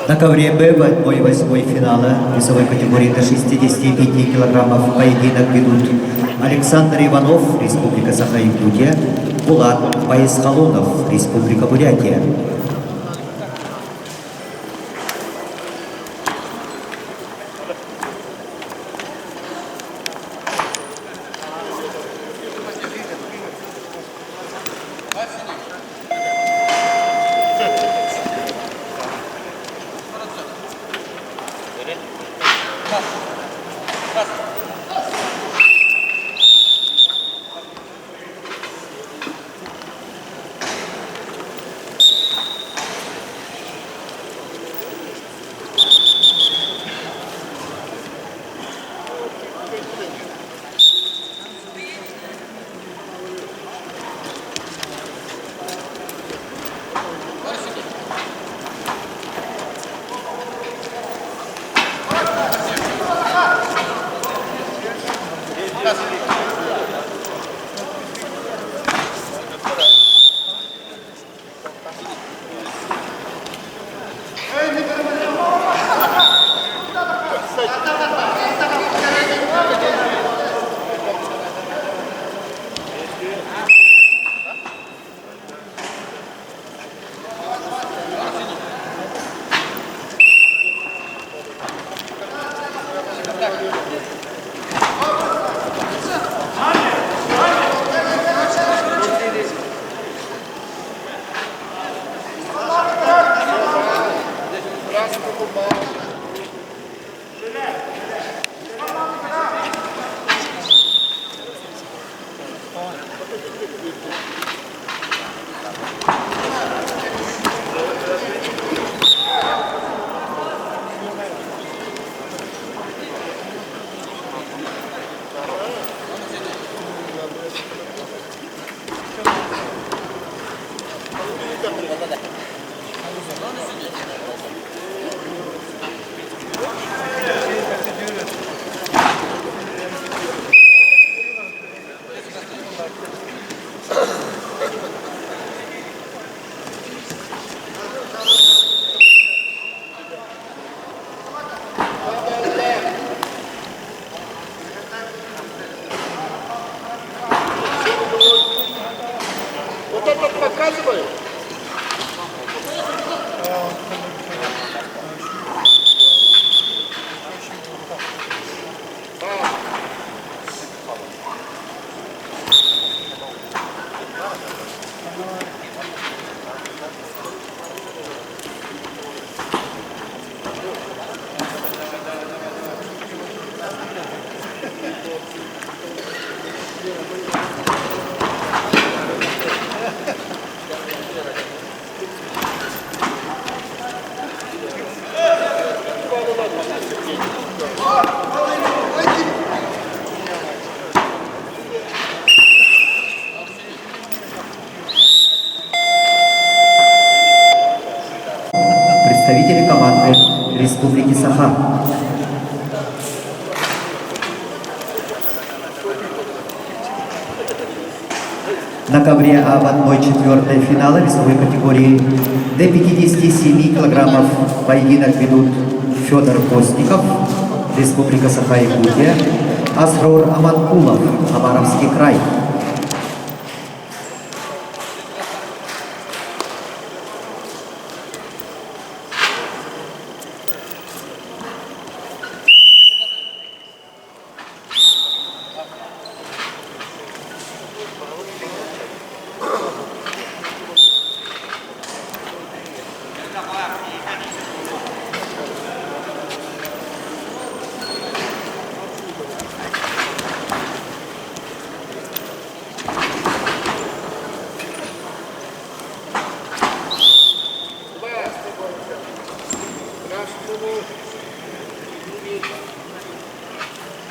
На ковре Б 8 финала весовой категории до 65 килограммов поединок ведут Александр Иванов, Республика Саха-Якутия, Булат Байсхалонов, Республика Бурятия. Представители команды Республики Саха. На ковре А в 1/4 финала весовой категории до 57 килограммов поединок ведут Федор Постников, Республика Саха-Якутия, Асрор Аманкулов, Хабаровский край.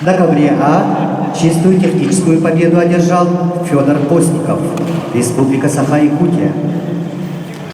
На ковре А чистую техническую победу одержал Федор Постников, Республика Саха-Якутия.